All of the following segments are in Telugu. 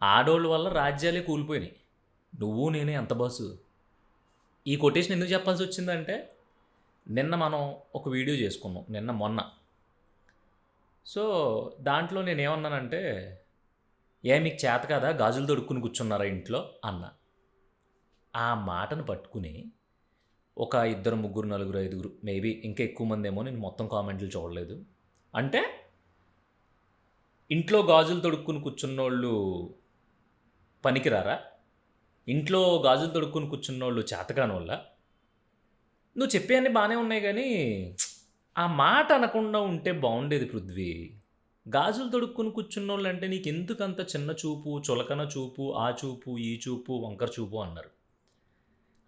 ఆడోళ్ళ వల్ల రాజ్యాలే కూలిపోయినాయి. నువ్వు నేనే ఎంత బాసు. ఈ కొటేషన్ ఎందుకు చెప్పాల్సి వచ్చిందంటే నిన్న మనం ఒక వీడియో చేసుకున్నాం, నిన్న మొన్న. సో దాంట్లో నేనేమన్నానంటే, మీకు చేత కదా గాజులు తొడుక్కుని కూర్చున్నారా ఇంట్లో అన్న. ఆ మాటను పట్టుకుని ఒక ఇద్దరు ముగ్గురు నలుగురు ఐదుగురు మేబీ ఇంకా ఎక్కువ మంది ఏమో, నేను మొత్తం కామెంట్లు చూడలేదు. అంటే ఇంట్లో గాజులు తొడుక్కుని కూర్చున్నోళ్ళు పనికిరారా? ఇంట్లో గాజులు తొడుక్కుని కూర్చున్నోళ్ళు చేతకానోళ్ళ? నువ్వు చెప్పేవన్నీ బాగానే ఉన్నాయి కానీ ఆ మాట అనకుండా ఉంటే బాగుండేది పృథ్వీ. గాజులు తొడుక్కుని కూర్చున్నోళ్ళు అంటే నీకు ఎందుకంత చిన్న చూపు, చులకన చూపు, ఆ చూపు, ఈ చూపు, వంకర చూపు అన్నారు.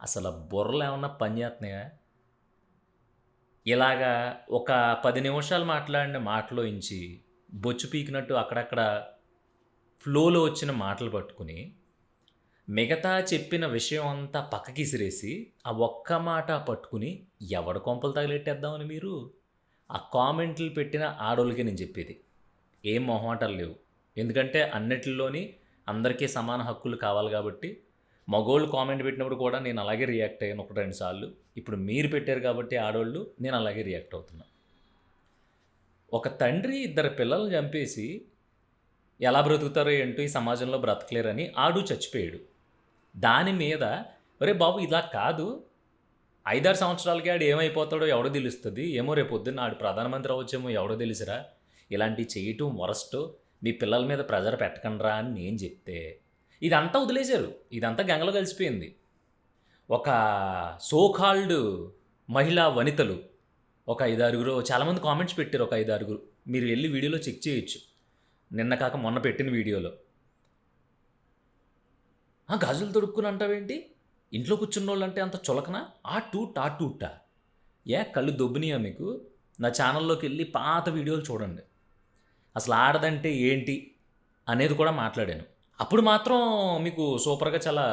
అసలు బుర్రలు ఏమన్నా పని చేస్తున్నాయా? ఇలాగా ఒక 10 నిమిషాలు మాట్లాడిన మాటలోంచి బొచ్చు పీకినట్టు అక్కడక్కడ ఫ్లోలో వచ్చిన మాటలు పట్టుకుని మిగతా చెప్పిన విషయం అంతా పక్కకి ఇసిరేసి ఆ ఒక్క మాట పట్టుకుని ఎవడ కొంపలు తగిలెట్టేద్దామని మీరు. ఆ కామెంట్లు పెట్టిన ఆడోళ్ళకి నేను చెప్పేది, ఏం మొహమాటాలు లేవు. ఎందుకంటే అన్నిటిలోని అందరికీ సమాన హక్కులు కావాలి కాబట్టి. మగోళ్ళు కామెంట్ పెట్టినప్పుడు కూడా నేను అలాగే రియాక్ట్ అయ్యాను 1-2 సార్లు. ఇప్పుడు మీరు పెట్టారు కాబట్టి ఆడోళ్ళు, నేను అలాగే రియాక్ట్ అవుతున్నా. ఒక తండ్రి 2 పిల్లల్ని చంపేసి ఎలా బ్రతుకుతారో ఏంటో ఈ సమాజంలో బ్రతకలేరని ఆడు చచ్చిపోయాడు. దాని మీద ఒరే బాబు ఇలా కాదు, 5-6 సంవత్సరాలకి ఆడు ఏమైపోతాడో ఎవడో తెలుస్తుంది, ఏమో రేపు పొద్దున్న ఆడు ప్రధానమంత్రి అవ్వచ్చేమో ఎవడో తెలుసురా, ఇలాంటివి చేయటం వరస్ట్, మీ పిల్లల మీద ప్రెజర్ పెట్టకండ్రా అని నేను చెప్తే ఇదంతా వదిలేశారు. ఇదంతా గంగలో కలిసిపోయింది. ఒక సోకాల్డ్ మహిళా వనితలు ఒక 5-6 చాలామంది కామెంట్స్ పెట్టారు. ఒక 5-6 మీరు వెళ్ళి వీడియోలో చెక్ చేయొచ్చు, నిన్న కాక మొన్న పెట్టిన వీడియోలో. గాజులు తొడుక్కుని అంటావేంటి, ఇంట్లో కూర్చున్న వాళ్ళు అంటే అంత చులకనా, టాటూటా కళ్ళు దొబ్బునియా మీకు? నా ఛానల్లోకి వెళ్ళి పాత వీడియోలు చూడండి. అసలు ఆడదంటే ఏంటి అనేది కూడా మాట్లాడాను. అప్పుడు మాత్రం మీకు సూపర్గా చాలా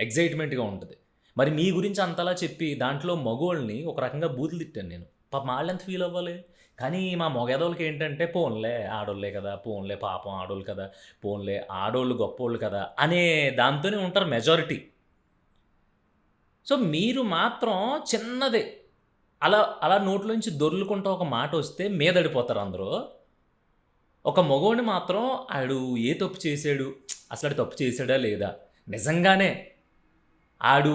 ఎగ్జైట్మెంట్గా ఉంటుంది. మరి మీ గురించి అంతలా చెప్పి దాంట్లో మగోళ్ళని ఒక రకంగా బూతులు తిట్టాను నేను. పాపం వాళ్ళు ఎంత ఫీల్ అవ్వాలి. కానీ మా మొగేదోళ్ళకి ఏంటంటే పోన్లే ఆడోళ్ళే కదా, పోన్లే పాపం ఆడోళ్ళు కదా, పోన్లే ఆడోళ్ళు గొప్పోళ్ళు కదా అనే దాంతోనే ఉంటారు మెజారిటీ. సో మీరు మాత్రం చిన్నదే అలా అలా నోట్లోంచి దొర్లుకుంటూ ఒక మాట వస్తే మీదడిపోతారు అందరూ. ఒక మగోడిని మాత్రం ఆడు ఏ తప్పు చేశాడు, అసలు ఆడు తప్పు చేశాడా లేదా, నిజంగానే ఆడు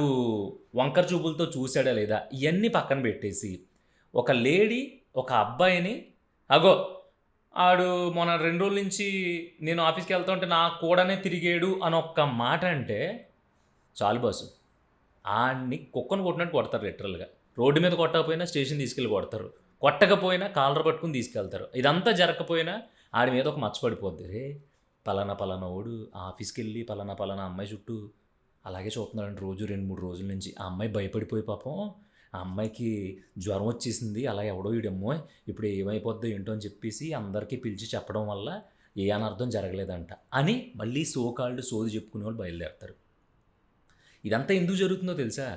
వంకర చూపులతో చూశాడా లేదా, ఇవన్నీ పక్కన పెట్టేసి ఒక లేడీ ఒక అబ్బాయిని అగో ఆడు మొన్న 2 రోజుల నుంచి నేను ఆఫీస్కి వెళ్తా ఉంటే నా కూడానే తిరిగాడు అని ఒక్క మాట అంటే చాలు బాసు. ఆడిని కుక్కను కొట్టినట్టు కొడతారు లిటరల్గా. రోడ్డు మీద కొట్టకపోయినా స్టేషన్ తీసుకెళ్ళి కొడతారు, కొట్టకపోయినా కాలర్ పట్టుకుని తీసుకెళ్తారు. ఇదంతా జరగకపోయినా ఆడి మీద ఒక మచ్చపడిపోద్ది. రే పలానా ఓడు ఆఫీస్కి వెళ్ళి పలానా అమ్మాయి చుట్టూ అలాగే చూస్తున్నాడండి రోజు 2-3 రోజుల నుంచి. ఆ అమ్మాయి భయపడిపోయి పాపం ఆ అమ్మాయికి జ్వరం వచ్చేసింది, అలా ఎవడో వీడమ్మో ఇప్పుడు ఏమైపోద్దో ఏంటో అని చెప్పేసి అందరికీ పిలిచి చెప్పడం వల్ల ఏ అనర్థం జరగలేదంట అని మళ్ళీ సోకాళ్ళు సోది చెప్పుకునే వాళ్ళు బయలుదేరుతారు. ఇదంతా ఎందుకు జరుగుతుందో తెలుసా?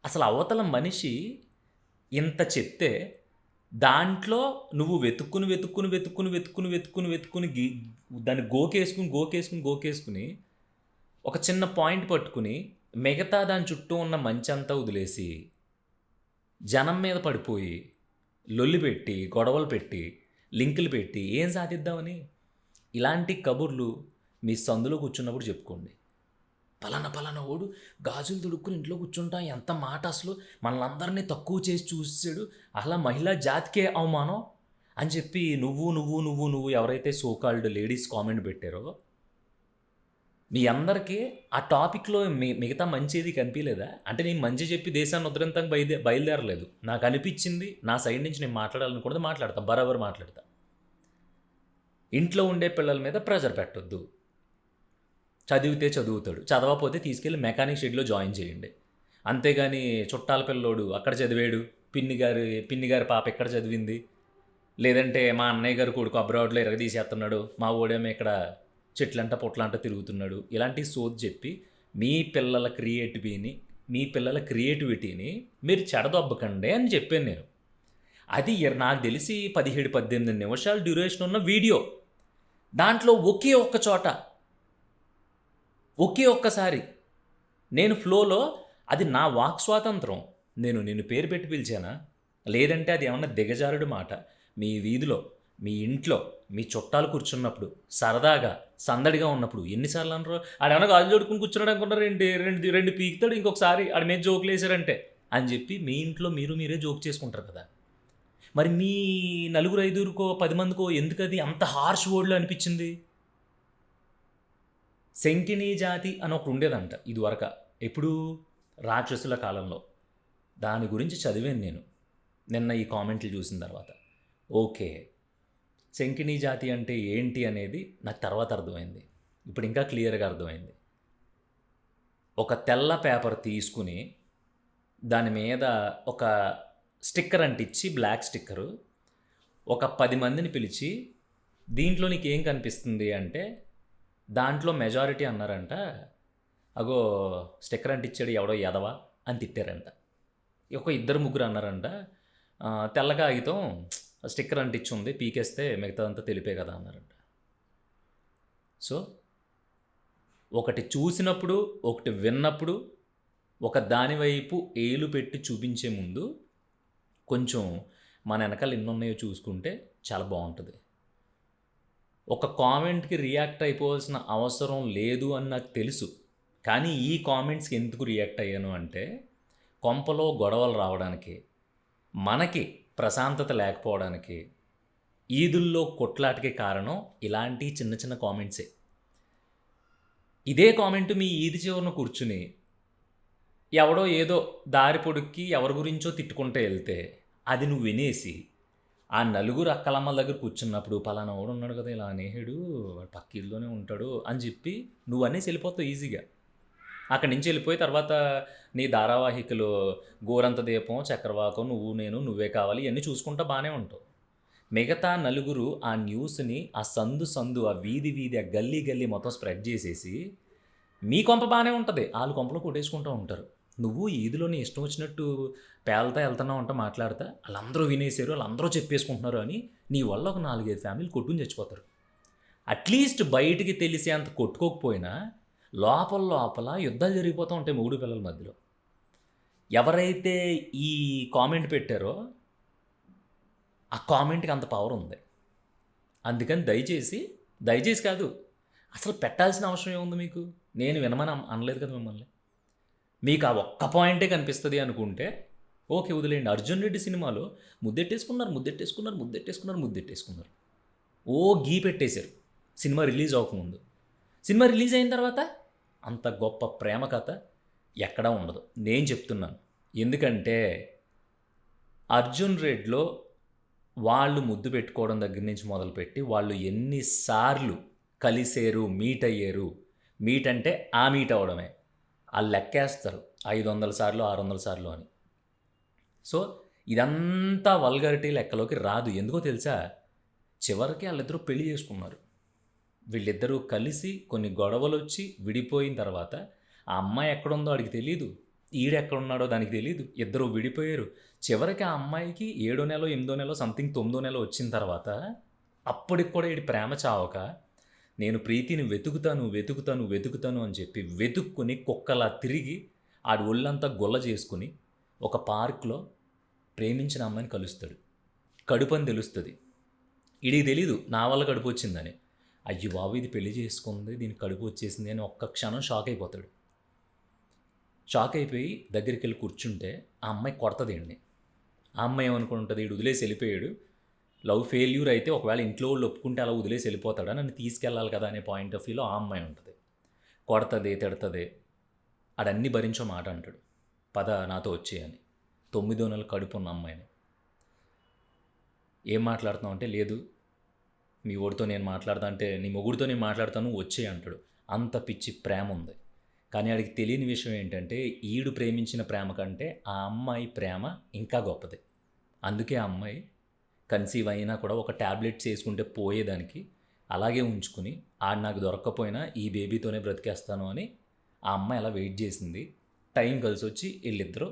అసలు అవతల మనిషి ఇంత చెప్తే దాంట్లో నువ్వు వెతుక్కుని దాన్ని గోకేసుకుని ఒక చిన్న పాయింట్ పట్టుకుని మిగతా దాని చుట్టూ ఉన్న మంచంతా వదిలేసి జనం మీద పడిపోయి లొల్లి పెట్టి గొడవలు పెట్టి లింకులు పెట్టి ఏం సాధిద్దామని. ఇలాంటి కబుర్లు మీ సందులో కూర్చున్నప్పుడు చెప్పుకోండి. పలానా ఓడు గాజులు తొడుక్కుని ఇంట్లో కూర్చుంటా ఎంత మాట, అసలు మనల్ని తక్కువ చేసి చూసాడు, అలా మహిళా జాతికే అవమానం అని చెప్పి నువ్వు ఎవరైతే సోకాల్డ్ లేడీస్ కామెంట్ పెట్టారో మీ అందరికీ ఆ టాపిక్లో మిగతా మంచిది కనిపించలేదా? అంటే నేను మంచి చెప్పి దేశాన్ని ఉద్ధరించడానికి బయలుదేరలేదు. నాకు అనిపించింది నా సైడ్ నుంచి నేను మాట్లాడాలనుకున్నది మాట్లాడతా, బరాబర్ మాట్లాడతా. ఇంట్లో ఉండే పిల్లల మీద ప్రెజర్ పెట్టొద్దు. చదివితే చదువుతాడు, చదవకపోతే తీసుకెళ్ళి మెకానిక్ షెడ్లో జాయిన్ చేయండి. అంతేగాని చుట్టాల పిల్లోడు అక్కడ చదివాడు, పిన్ని గారి పాప ఎక్కడ చదివింది, లేదంటే మా అన్నయ్య గారు కొడుకు అబ్రాడ్లో ఎరగదీసేస్తున్నాడు, మా ఓడేమో ఇక్కడ చెట్లంట పొట్లంట తిరుగుతున్నాడు, ఇలాంటి సోది చెప్పి మీ పిల్లల క్రియేటివిటీని మీరు చెడదొబ్బకండి అని చెప్పాను నేను. అది నాకు తెలిసి 17-18 నిమిషాలు డ్యూరేషన్ ఉన్న వీడియో. దాంట్లో ఒకే ఒక్క చోట ఒకే ఒక్కసారి నేను ఫ్లోలో, అది నా వాక్ స్వాతంత్రం. నేను నిన్ను పేరు పెట్టి పిలిచానా? లేదంటే అది ఏమన్నా దిగజారుడు మాట. మీ వీధిలో, మీ ఇంట్లో, మీ చుట్టాలు కూర్చున్నప్పుడు, సరదాగా, సందడిగా ఉన్నప్పుడు ఎన్నిసార్లు అనరు? ఆడేమన్నా గాజులు తోడుకొని కూర్చున్నాడు అనుకున్నారు ఏంటి? రెండు రెండు పీకుతాడు ఇంకొకసారి ఆడి మీద జోకులు వేసారంటే అని చెప్పి మీ ఇంట్లో మీరు మీరే జోక్ చేసుకుంటారు కదా! మరి మీ నలుగురు, ఐదుగురికో, 10 మందికో ఎందుకది అంత హార్ష్ వర్డ్‌లో అనిపించింది? శంకినీ జాతి అని ఒకటి ఉండేదంట ఇదివరక. ఎప్పుడు? రాక్షసుల కాలంలో. దాని గురించి చదివాను నేను. నిన్న ఈ కామెంట్లు చూసిన తర్వాత. ఓకే. శంకినీ జాతి అంటే ఏంటి అనేది నాకు తర్వాత అర్థమైంది. ఇప్పుడు ఇంకా క్లియర్‌గా అర్థమైంది. ఒక తెల్ల పేపర్ తీసుకుని దాని మీద ఒక స్టిక్కర్ అంటించి, బ్లాక్ స్టిక్కరు, ఒక 10 మందిని పిలిచి, దీంట్లో నీకేం కనిపిస్తుంది అంటే, దాంట్లో మెజారిటీ అన్నారంట, అగో స్టిక్కర్ అంటించాడు ఎవడో ఎదవ అని తిట్టారంట. ఒక ఇద్దరు ముగ్గురు అన్నారంట, తెల్ల కాగితం స్టిక్కర్ అంటించి ఉంది, పీకేస్తే మిగతాదంతా తెలిపే కదా అన్నారంట. సో ఒకటి చూసినప్పుడు, ఒకటి విన్నప్పుడు, ఒక దాని వైపు ఏలు పెట్టి చూపించే ముందు కొంచెం మన వెనకాల ఎన్ని ఉన్నాయో చూసుకుంటే చాలా బాగుంటుంది. ఒక కామెంట్కి రియాక్ట్ అయిపోవాల్సిన అవసరం లేదు అని నాకు తెలుసు. కానీ ఈ కామెంట్స్కి ఎందుకు రియాక్ట్ అయ్యాను అంటే, కొంపలో గొడవలు రావడానికి, మనకి ప్రశాంతత లేకపోవడానికి, ఈదుల్లో కొట్లాటకి కారణం ఇలాంటి చిన్న చిన్న కామెంట్సే. ఇదే కామెంట్ మీ ఈది చివరన కూర్చుని ఎవడో ఏదో దారి పొడుక్కి ఎవరి గురించో తిట్టుకుంటూ వెళ్తే అది నువ్వు వినేసి ఆ నలుగురు అక్కలమ్మల దగ్గర కూర్చున్నప్పుడు, పలానా వాడు ఉన్నాడు కదా ఇలా అనేహుడు, వాడు పక్క ఇల్లులోనే ఉంటాడు అని చెప్పి నువ్వు అనేసి వెళ్ళిపోతావు ఈజీగా. అక్కడి నుంచి వెళ్ళిపోయి తర్వాత నీ ధారావాహికలు గోరంత దీపం, చక్రవాకం, నువ్వు నేను, నువ్వే కావాలి ఇవన్నీ చూసుకుంటా బాగానే ఉంటావు. మిగతా నలుగురు ఆ న్యూస్ని ఆ సందు సందు, ఆ వీధి వీధి, ఆ గల్లీ గల్లీ మొత్తం స్ప్రెడ్ చేసేసి మీ కొంప బాగానే ఉంటుంది, వాళ్ళు కొంపలో కొట్టేసుకుంటూ ఉంటారు. నువ్వు ఈదిలో నీ ఇష్టం వచ్చినట్టు పేలతా వెళ్తున్నావు అంట మాట్లాడతా, వాళ్ళందరూ వినేసారు, వాళ్ళందరూ చెప్పేసుకుంటున్నారు అని నీ వల్ల ఒక 4-5 ఫ్యామిలీలు కొట్టుకుని చచ్చిపోతారు. అట్లీస్ట్ బయటికి తెలిసే అంత కొట్టుకోకపోయినా లోపల లోపల యుద్ధాలు జరిగిపోతూ ఉంటాయి మొగుడు పిల్లల మధ్యలో. ఎవరైతే ఈ కామెంట్ పెట్టారో ఆ కామెంట్కి అంత పవర్ ఉంది. అందుకని దయచేసి కాదు, అసలు పెట్టాల్సిన అవసరం ఏముంది మీకు? నేను వినమని అనలేదు కదా మిమ్మల్ని. మీకు ఆ ఒక్క పాయింటే కనిపిస్తుంది అనుకుంటే ఓకే, వదిలేయండి. అర్జున్ రెడ్డి సినిమాలో ముద్దెట్టేసుకున్నారు. ఓ గీ పెట్టేశారు సినిమా రిలీజ్ అవ్వకముందు. సినిమా రిలీజ్ అయిన తర్వాత అంత గొప్ప ప్రేమ కథ ఎక్కడా ఉండదు. నేను చెప్తున్నాను. ఎందుకంటే అర్జున్ రెడ్డిలో వాళ్ళు ముద్దు పెట్టుకోవడం దగ్గర నుంచి మొదలుపెట్టి వాళ్ళు ఎన్నిసార్లు కలిసేరు, మీట్ అయ్యారు, మీట్ అంటే ఆ మీట్ అవ్వడమే, వాళ్ళు లెక్కేస్తారు 500 సార్లు 600 సార్లు అని. సో ఇదంతా వల్గరిటీ లెక్కలోకి రాదు. ఎందుకో తెలుసా? చివరికి వాళ్ళిద్దరూ పెళ్లి చేసుకున్నారు. వీళ్ళిద్దరూ కలిసి కొన్ని గొడవలు వచ్చి విడిపోయిన తర్వాత ఆ అమ్మాయి ఎక్కడుందో వాడికి తెలియదు, ఈడెక్కడున్నాడో దానికి తెలియదు, ఇద్దరు విడిపోయారు. చివరికి ఆ అమ్మాయికి 7వ నెల 8వ నెల సంథింగ్ 9వ నెల వచ్చిన తర్వాత అప్పటికి కూడా వీడి ప్రేమ చావక నేను ప్రీతిని వెతుకుతాను అని చెప్పి వెతుక్కుని కుక్కలా తిరిగి ఆడి ఒళ్ళంతా గొల్ల చేసుకుని ఒక పార్క్లో ప్రేమించిన అమ్మాయిని కలుస్తాడు. కడుపు అని తెలుస్తుంది. వీడికి తెలీదు నా వల్ల కడుపు వచ్చిందని. అయ్యో బాబు, ఇది పెళ్లి చేసుకుంది, దీనికి కడుపు వచ్చేసింది అని ఒక్క క్షణం షాక్ అయిపోతాడు. షాక్ అయిపోయి దగ్గరికి వెళ్ళి కూర్చుంటే ఆ అమ్మాయి కొడతది ఏంటి. ఆ అమ్మాయి ఏమనుకుంటుంది, వీడు వదిలేసి వెళ్ళిపోయాడు, లవ్ ఫెయిల్యూర్ అయితే ఒకవేళ ఇంట్లో వాళ్ళు ఒప్పుకుంటే అలా వదిలేసి వెళ్ళిపోతాడా, నన్ను తీసుకెళ్ళాలి కదా అనే పాయింట్ ఆఫ్ వ్యూలో ఆ అమ్మాయి ఉంటుంది. కొడతది, తిడతది, ఆడన్నీ భరించో మాట అంటాడు, పద నాతో వచ్చేయని. 9వ నెల కడుపు ఉన్న అమ్మాయిని. ఏం మాట్లాడుతున్నావు అంటే, లేదు మీ ఓడితో నేను మాట్లాడతా అంటే, నీ మొగుడితో నేను మాట్లాడతాను వచ్చేయి అంటాడు. అంత పిచ్చి ప్రేమ ఉంది. కానీ ఆడికి తెలియని విషయం ఏంటంటే, ఈడు ప్రేమించిన ప్రేమ కంటే ఆ అమ్మాయి ప్రేమ ఇంకా గొప్పది. అందుకే ఆ అమ్మాయి కన్సీవ్ అయినా కూడా ఒక ట్యాబ్లెట్స్ వేసుకుంటే పోయేదానికి అలాగే ఉంచుకుని, ఆడు నాకు దొరక్కపోయినా ఈ బేబీతోనే బ్రతికేస్తాను అని ఆ అమ్మాయి అలా వెయిట్ చేసింది. టైం కలిసి వచ్చి వీళ్ళిద్దరూ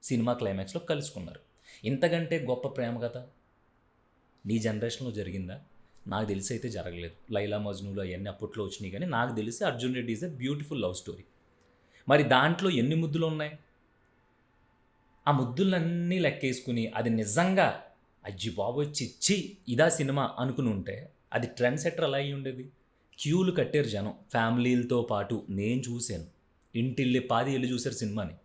సినిమా క్లైమాక్స్లో కలుసుకున్నారు. ఇంతకంటే గొప్ప ప్రేమ కథ నీ జనరేషన్లో జరిగిందా? నాకు తెలిసి అయితే జరగలేదు. లైలా మజ్నూలు అవన్నీ అప్పట్లో వచ్చినాయి, కానీ నాకు తెలిసి Arjun Reddy is a beautiful love story. మరి దాంట్లో ఎన్ని ముద్దులు ఉన్నాయి? ఆ ముద్దులన్నీ లెక్కేసుకుని అది నిజంగా అజ్జి బాబోయ్ చిచ్చి ఇదా సినిమా అనుకుని ఉంటే అది ట్రెండ్ సెటర్ అలా అయ్యి ఉండేది. క్యూలు కట్టారు జనం ఫ్యామిలీలతో పాటు. నేను చూశాను, ఇంటిల్లి పాది వెళ్ళి చూశారు సినిమాని.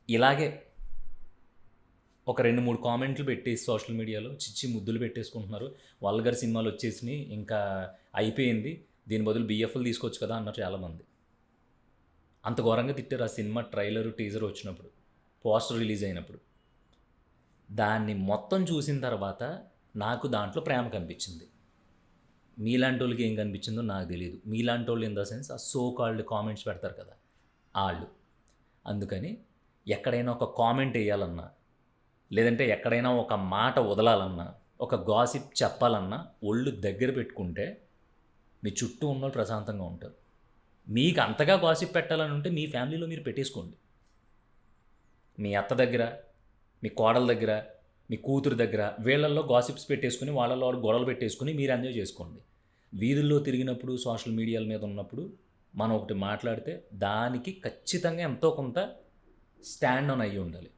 ఇలాగే ఒక 2-3 కామెంట్లు పెట్టేసి సోషల్ మీడియాలో చిచ్చి ముద్దులు పెట్టేసుకుంటున్నారు, వల్గర్ సినిమాలు వచ్చేసినాయి, ఇంకా అయిపోయింది, దీని బదులు బిఎఫ్లు తీసుకోవచ్చు కదా అన్నారు చాలామంది. అంత ఘోరంగా తిట్టారు ఆ సినిమా ట్రైలరు టీజర్ వచ్చినప్పుడు, పోస్టర్ రిలీజ్ అయినప్పుడు. దాన్ని మొత్తం చూసిన తర్వాత నాకు దాంట్లో ప్రేమ కనిపించింది. మీలాంటి వాళ్ళకి ఏం కనిపించిందో నాకు తెలియదు. మీలాంటి వాళ్ళు ఇన్ ద సెన్స్ ఆ సో కాల్డ్ కామెంట్స్ పెడతారు కదా వాళ్ళు. అందుకని ఎక్కడైనా ఒక కామెంట్ వేయాలన్నా, లేదంటే ఎక్కడైనా ఒక మాట వదలాలన్నా, ఒక గాసిప్ చెప్పాలన్నా ఒళ్ళు దగ్గర పెట్టుకుంటే మీ చుట్టూ ఉన్నోళ్ళు ప్రశాంతంగా ఉంటారు. మీకు అంతగా గాసిప్ పెట్టాలని ఉంటే మీ ఫ్యామిలీలో మీరు పెట్టేసుకోండి. మీ అత్త దగ్గర, మీ కోడల దగ్గర, మీ కూతురు దగ్గర, వీళ్ళల్లో గాసిప్స్ పెట్టేసుకుని వాళ్ళల్లో గొడవలు పెట్టేసుకుని మీరు ఎంజాయ్ చేసుకోండి. వీధుల్లో తిరిగినప్పుడు, సోషల్ మీడియాల మీద ఉన్నప్పుడు మనం ఒకటి మాట్లాడితే దానికి ఖచ్చితంగా ఎంతో కొంత స్టాండ్ ఆన్ అయ్యి ఉండాలి.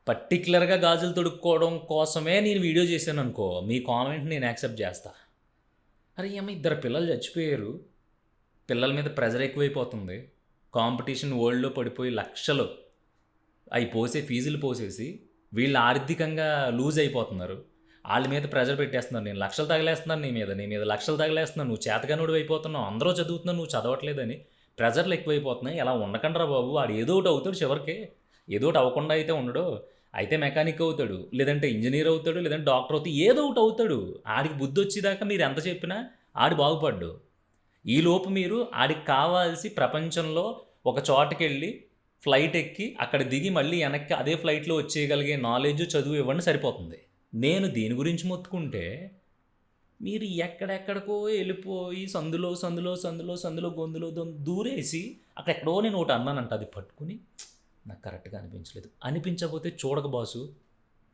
పర్టికులర్గా గాజులు తొడుక్కోవడం కోసమే నేను వీడియో చేశాను అనుకో, మీ కామెంట్ నేను యాక్సెప్ట్ చేస్తా. అరే ఏమో 2 పిల్లలు చచ్చిపోయారు, పిల్లల మీద ప్రెజర్ ఎక్కువైపోతుంది, కాంపిటీషన్ వరల్డ్లో పడిపోయి లక్షలు అవి ఫీజులు పోసేసి వీళ్ళు ఆర్థికంగా లూజ్ అయిపోతున్నారు, వాళ్ళ మీద ప్రెజర్ పెట్టేస్తున్నారు, నేను లక్షలు తగిలేస్తున్నాను నీ మీద లక్షలు తగిలేస్తున్నాను, నువ్వు చేతగానుడు అయిపోతున్నావు, అందరూ చదువుతున్నావు, నువ్వు చదవట్లేదని ప్రెజర్లు ఎక్కువైపోతున్నాయి. ఇలా ఉండకండ్రా బాబు, వాడు ఏదో ఒకటి అవుతాడు చివరికి, ఏదో ఒకటి అవ్వకుండా అయితే ఉండడు, అయితే మెకానిక్ అవుతాడు, లేదంటే ఇంజనీర్ అవుతాడు, లేదంటే డాక్టర్ అవుతాడు, ఏదో ఒకటి అవుతాడు. ఆడికి బుద్ధి వచ్చేదాకా మీరు ఎంత చెప్పినా ఆడి బాగుపడ్డు. ఈలోపు మీరు ఆడికి కావాల్సి ప్రపంచంలో ఒక చోటకి వెళ్ళి ఫ్లైట్ ఎక్కి అక్కడ దిగి మళ్ళీ వెనక్కి అదే ఫ్లైట్లో వచ్చేయగలిగే నాలెడ్జ్, చదువు ఇవ్వండి, సరిపోతుంది. నేను దీని గురించి మొత్తుకుంటే మీరు ఎక్కడెక్కడికో వెళ్ళిపోయి సందులో గొంతులో దూరేసి అక్కడెక్కడో నేను ఒకటి అన్నానంట, అది పట్టుకుని నాకు కరెక్ట్గా అనిపించలేదు. అనిపించకపోతే చూడక బాసు,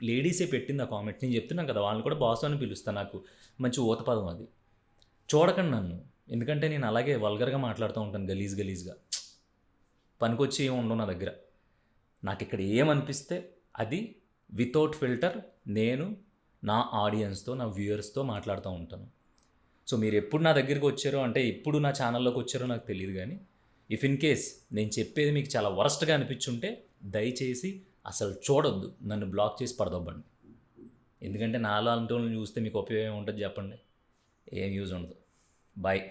లేడీసే పెట్టింది ఆ కామెంట్, నేను చెప్తున్నాను కదా, వాళ్ళని కూడా బాసు అని పిలుస్తాను, నాకు మంచి ఊతపదం అది. చూడకండి నన్ను, ఎందుకంటే నేను అలాగే వల్గర్గా మాట్లాడుతూ ఉంటాను, గలీజ్గా. పనికొచ్చి ఏమి ఉండవు నా దగ్గర. నాకు ఇక్కడ ఏమనిపిస్తే అది వితౌట్ ఫిల్టర్ నేను నా ఆడియన్స్తో, నా వ్యూయర్స్తో మాట్లాడుతూ ఉంటాను. సో మీరు ఎప్పుడు నా దగ్గరికి వచ్చారో, అంటే ఎప్పుడు నా ఛానల్లోకి వచ్చారో నాకు తెలియదు, కానీ ఇఫ్ ఇన్ కేస్ నేను చెప్పేది మీకు చాలా వరస్ట్గా అనిపించుంటే దయచేసి అసలు చూడొద్దు, నన్ను బ్లాక్ చేసి పడదొబ్బండి. ఎందుకంటే నాలో అంటూ చూస్తే మీకు ఉపయోగం ఉంటుంది చెప్పండి? ఏం యూజ్ ఉండదు. బాయ్.